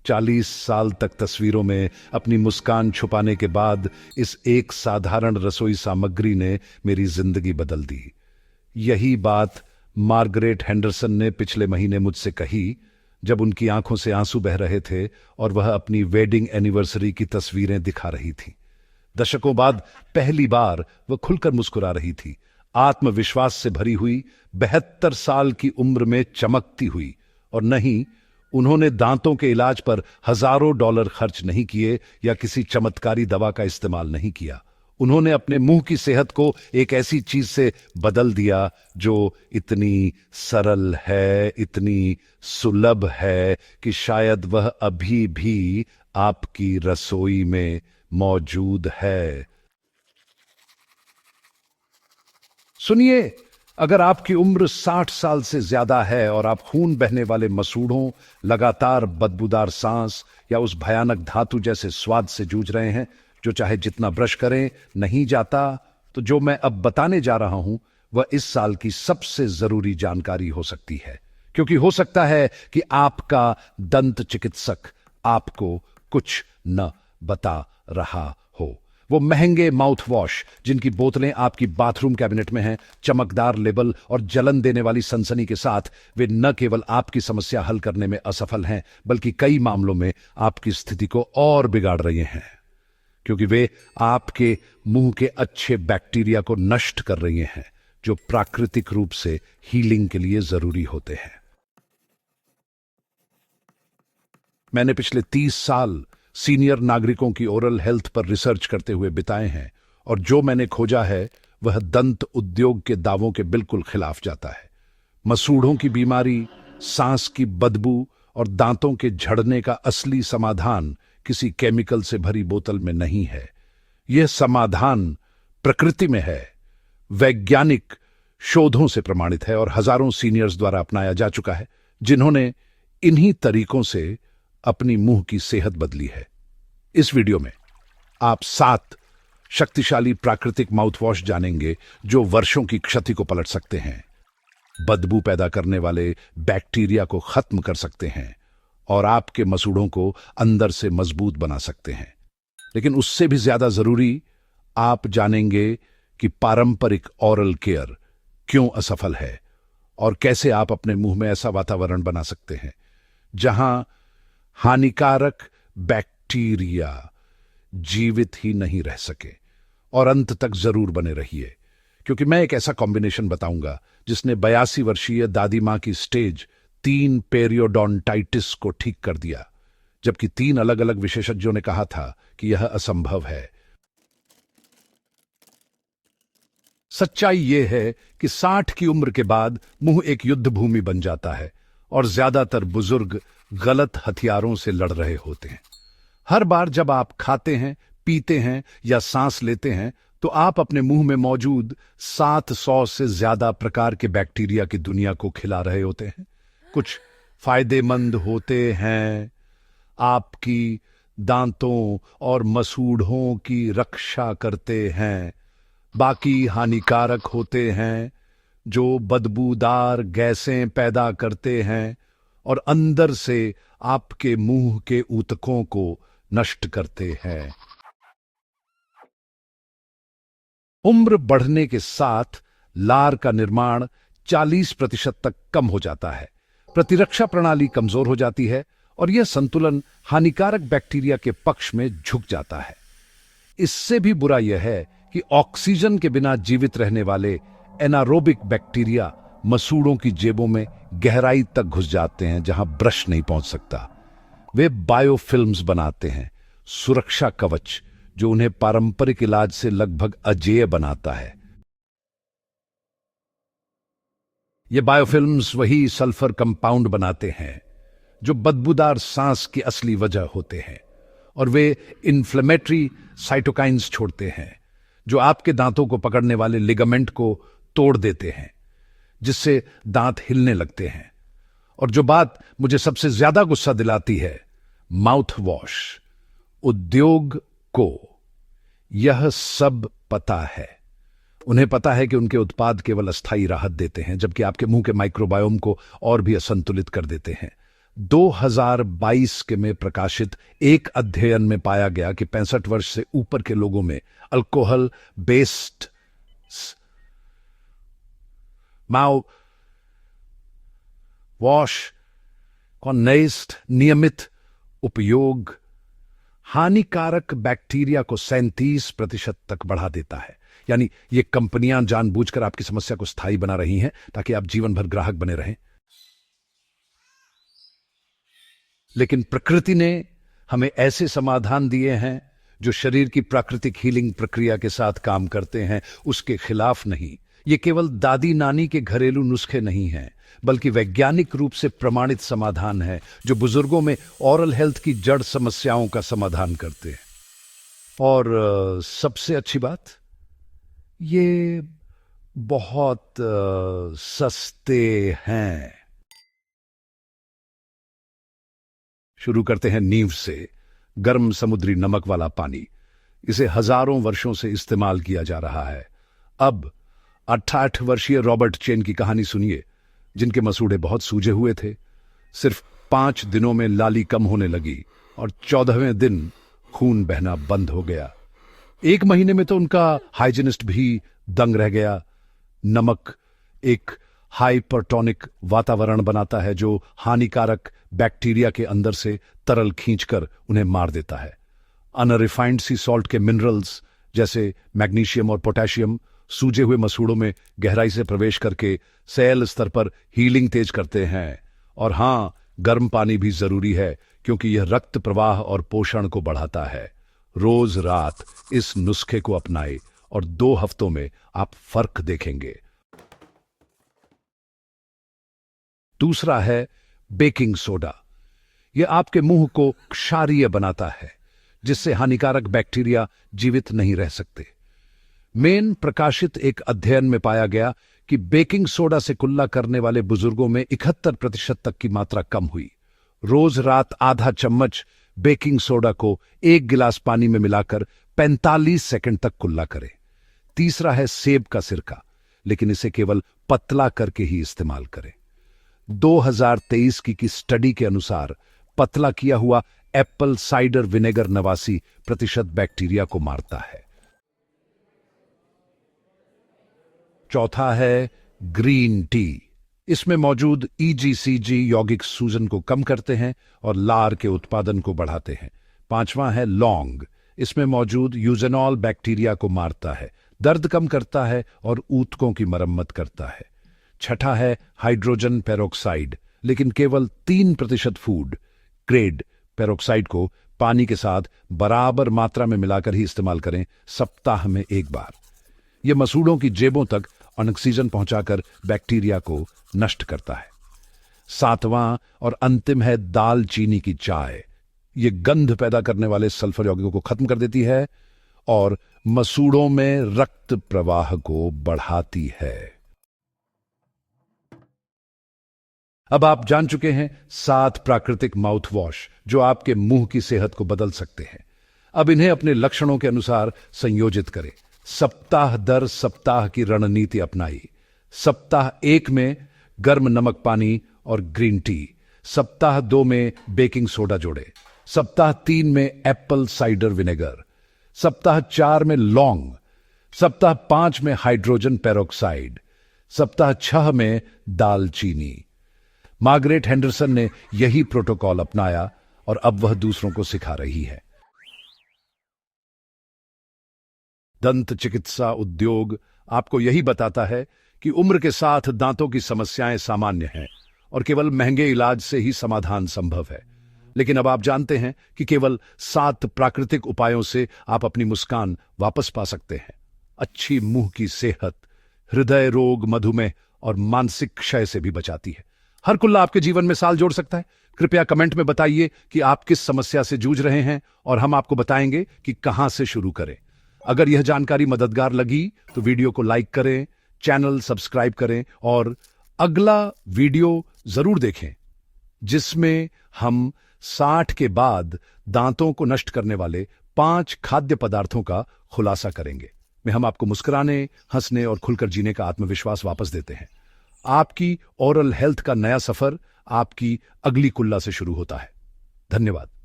40 साल तक तस्वीरों में अपनी मुस्कान छुपाने के बाद इस एक साधारण रसोई सामग्री ने मेरी जिंदगी बदल दी। यही बात मार्गरेट हेंडरसन ने पिछले महीने मुझसे कही, जब उनकी आंखों से आंसू बह रहे थे और वह अपनी वेडिंग एनिवर्सरी की तस्वीरें दिखा रही थी। दशकों बाद पहली बार वह खुलकर मुस्कुरा रही थी, आत्मविश्वास से भरी हुई, 72 साल की उम्र में चमकती हुई। और नहीं, उन्होंने दांतों के इलाज पर हजारों डॉलर खर्च नहीं किए या किसी चमत्कारी दवा का इस्तेमाल नहीं किया। उन्होंने अपने मुंह की सेहत को एक ऐसी चीज से बदल दिया जो इतनी सरल है, इतनी सुलभ है कि शायद वह अभी भी आपकी रसोई में मौजूद है। सुनिए, अगर आपकी उम्र 60 साल से ज्यादा है और आप खून बहने वाले मसूड़ों, लगातार बदबूदार सांस या उस भयानक धातु जैसे स्वाद से जूझ रहे हैं जो चाहे जितना ब्रश करें नहीं जाता, तो जो मैं अब बताने जा रहा हूं वह इस साल की सबसे जरूरी जानकारी हो सकती है। क्योंकि हो सकता है कि आपका दंत चिकित्सक आपको कुछ न बता रहा हो। वो महंगे माउथ वॉश जिनकी बोतलें आपकी बाथरूम कैबिनेट में हैं, चमकदार लेबल और जलन देने वाली सनसनी के साथ, वे न केवल आपकी समस्या हल करने में असफल हैं, बल्कि कई मामलों में आपकी स्थिति को और बिगाड़ रहे हैं, क्योंकि वे आपके मुंह के अच्छे बैक्टीरिया को नष्ट कर रही हैं, जो प्राकृतिक रूप से हीलिंग के लिए जरूरी होते हैं। मैंने पिछले 30 साल सीनियर नागरिकों की ओरल हेल्थ पर रिसर्च करते हुए बिताए हैं, और जो मैंने खोजा है वह दंत उद्योग के दावों के बिल्कुल खिलाफ जाता है। मसूड़ों की बीमारी, सांस की बदबू और दांतों के झड़ने का असली समाधान किसी केमिकल से भरी बोतल में नहीं है। यह समाधान प्रकृति में है, वैज्ञानिक शोधों से प्रमाणित है और हजारों सीनियर्स द्वारा अपनाया जा चुका है, जिन्होंने इन्हीं तरीकों से अपनी मुंह की सेहत बदली है। इस वीडियो में आप 7 शक्तिशाली प्राकृतिक माउथवॉश जानेंगे जो वर्षों की क्षति को पलट सकते हैं, बदबू पैदा करने वाले बैक्टीरिया को खत्म कर सकते हैं और आपके मसूड़ों को अंदर से मजबूत बना सकते हैं। लेकिन उससे भी ज्यादा जरूरी, आप जानेंगे कि पारंपरिक ओरल केयर क्यों असफल है और कैसे आप अपने मुंह में ऐसा वातावरण बना सकते हैं जहां हानिकारक बैक्टीरिया जीवित ही नहीं रह सके। और अंत तक जरूर बने रहिए, क्योंकि मैं एक ऐसा कॉम्बिनेशन बताऊंगा जिसने 82 वर्षीय दादी मां की स्टेज 3 पेरियोडोंटाइटिस को ठीक कर दिया, जबकि 3 अलग अलग विशेषज्ञों ने कहा था कि यह असंभव है। सच्चाई यह है कि 60 की उम्र के बाद मुंह एक युद्ध भूमि बन जाता है और ज्यादातर बुजुर्ग गलत हथियारों से लड़ रहे होते हैं। हर बार जब आप खाते हैं, पीते हैं या सांस लेते हैं, तो आप अपने मुंह में मौजूद 700 से ज्यादा प्रकार के बैक्टीरिया की दुनिया को खिला रहे होते हैं। कुछ फायदेमंद होते हैं, आपकी दांतों और मसूड़ों की रक्षा करते हैं, बाकी हानिकारक होते हैं जो बदबूदार गैसें पैदा करते हैं और अंदर से आपके मुंह के ऊतकों को नष्ट करते हैं। उम्र बढ़ने के साथ लार का निर्माण 40% तक कम हो जाता है, प्रतिरक्षा प्रणाली कमजोर हो जाती है और यह संतुलन हानिकारक बैक्टीरिया के पक्ष में झुक जाता है। इससे भी बुरा यह है कि ऑक्सीजन के बिना जीवित रहने वाले एनारोबिक बैक्टीरिया मसूड़ों की जेबों में गहराई तक घुस जाते हैं, जहां ब्रश नहीं पहुंच सकता। वे बायोफिल्म्स बनाते हैं, सुरक्षा कवच जो उन्हें पारंपरिक इलाज से लगभग अजेय बनाता है। ये बायोफिल्म्स वही सल्फर कंपाउंड बनाते हैं जो बदबूदार सांस की असली वजह होते हैं, और वे इन्फ्लेमेटरी साइटोकाइंस छोड़ते हैं जो आपके दांतों को पकड़ने वाले लिगामेंट को तोड़ देते हैं, जिससे दांत हिलने लगते हैं। और जो बात मुझे सबसे ज्यादा गुस्सा दिलाती है, माउथ वॉश उद्योग को यह सब पता है। उन्हें पता है कि उनके उत्पाद केवल अस्थायी राहत देते हैं, जबकि आपके मुंह के माइक्रोबायोम को और भी असंतुलित कर देते हैं। 2022 के में प्रकाशित एक अध्ययन में पाया गया कि 65 वर्ष से ऊपर के लोगों में अल्कोहल बेस्ड माउथ वॉश का नियमित उपयोग हानिकारक बैक्टीरिया को 37% तक बढ़ा देता है। यानी ये कंपनियां जानबूझकर आपकी समस्या को स्थायी बना रही हैं ताकि आप जीवन भर ग्राहक बने रहें। लेकिन प्रकृति ने हमें ऐसे समाधान दिए हैं जो शरीर की प्राकृतिक हीलिंग प्रक्रिया के साथ काम करते हैं, उसके खिलाफ नहीं। ये केवल दादी नानी के घरेलू नुस्खे नहीं हैं, बल्कि वैज्ञानिक रूप से प्रमाणित समाधान है जो बुजुर्गों में ओरल हेल्थ की जड़ समस्याओं का समाधान करते हैं। और सबसे अच्छी बात, ये बहुत सस्ते हैं। शुरू करते हैं नींव से। गर्म समुद्री नमक वाला पानी, इसे हजारों वर्षों से इस्तेमाल किया जा रहा है। अब 68 वर्षीय रॉबर्ट चेन की कहानी सुनिए, जिनके मसूड़े बहुत सूजे हुए थे। सिर्फ 5 दिनों में लाली कम होने लगी और 14वें दिन खून बहना बंद हो गया। 1 महीने में तो उनका हाइजीनिस्ट भी दंग रह गया। नमक एक हाइपरटोनिक वातावरण बनाता है जो हानिकारक बैक्टीरिया के अंदर से तरल खींचकर उन्हें मार देता है। अनरिफाइंड सी सॉल्ट के मिनरल्स जैसे मैग्नीशियम और पोटेशियम सूजे हुए मसूड़ों में गहराई से प्रवेश करके सेल स्तर पर हीलिंग तेज करते हैं। और हां, गर्म पानी भी जरूरी है क्योंकि यह रक्त प्रवाह और पोषण को बढ़ाता है। रोज रात इस नुस्खे को अपनाएं और 2 हफ्तों में आप फर्क देखेंगे। दूसरा है बेकिंग सोडा। यह आपके मुंह को क्षारीय बनाता है, जिससे हानिकारक बैक्टीरिया जीवित नहीं रह सकते। मेन प्रकाशित एक अध्ययन में पाया गया कि बेकिंग सोडा से कुल्ला करने वाले बुजुर्गों में 71% तक की मात्रा कम हुई। रोज रात आधा चम्मच बेकिंग सोडा को 1 गिलास पानी में मिलाकर 45 सेकंड तक कुल्ला करें। तीसरा है सेब का सिरका, लेकिन इसे केवल पतला करके ही इस्तेमाल करें। 2023 की स्टडी के अनुसार पतला किया हुआ एप्पल साइडर विनेगर 89% बैक्टीरिया को मारता है। चौथा है ग्रीन टी। इसमें मौजूद EGCG यौगिक सूजन को कम करते हैं और लार के उत्पादन को बढ़ाते हैं। 5वां है लौंग। इसमें मौजूद यूजेनॉल बैक्टीरिया को मारता है, दर्द कम करता है और ऊतकों की मरम्मत करता है। 6ठा है हाइड्रोजन पेरोक्साइड, लेकिन केवल 3% फूड ग्रेड पेरोक्साइड को पानी के साथ बराबर मात्रा में मिलाकर ही इस्तेमाल करें, सप्ताह में 1 बार। यह मसूड़ों की जेबों तक ऑक्सीजन पहुंचाकर बैक्टीरिया को नष्ट करता है। 7वां और अंतिम है दालचीनी की चाय। यह गंध पैदा करने वाले सल्फर यौगिकों को खत्म कर देती है और मसूड़ों में रक्त प्रवाह को बढ़ाती है। अब आप जान चुके हैं 7 प्राकृतिक माउथ वॉश जो आपके मुंह की सेहत को बदल सकते हैं। अब इन्हें अपने लक्षणों के अनुसार संयोजित करें। सप्ताह दर सप्ताह की रणनीति अपनाई। सप्ताह 1 में गर्म नमक पानी और ग्रीन टी। सप्ताह 2 में बेकिंग सोडा जोड़े। सप्ताह 3 में एप्पल साइडर विनेगर। सप्ताह 4 में लौंग। सप्ताह 5 में हाइड्रोजन पेरोक्साइड। सप्ताह 6 में दालचीनी। मार्गरेट हेंडरसन ने यही प्रोटोकॉल अपनाया और अब वह दूसरों को सिखा रही है। दंत चिकित्सा उद्योग आपको यही बताता है कि उम्र के साथ दांतों की समस्याएं सामान्य हैं और केवल महंगे इलाज से ही समाधान संभव है। लेकिन अब आप जानते हैं कि केवल 7 प्राकृतिक उपायों से आप अपनी मुस्कान वापस पा सकते हैं। अच्छी मुंह की सेहत हृदय रोग, मधुमेह और मानसिक क्षय से भी बचाती है। हर कुल्ला आपके जीवन में साल जोड़ सकता है। कृपया कमेंट में बताइए कि आप किस समस्या से जूझ रहे हैं और हम आपको बताएंगे कि कहां से शुरू करें। अगर यह जानकारी मददगार लगी तो वीडियो को लाइक करें, चैनल सब्सक्राइब करें और अगला वीडियो जरूर देखें जिसमें हम 60 के बाद दांतों को नष्ट करने वाले 5 खाद्य पदार्थों का खुलासा करेंगे। में हम आपको मुस्कुराने, हंसने और खुलकर जीने का आत्मविश्वास वापस देते हैं। आपकी ओरल हेल्थ का नया सफर आपकी अगली कुल्ला से शुरू होता है। धन्यवाद।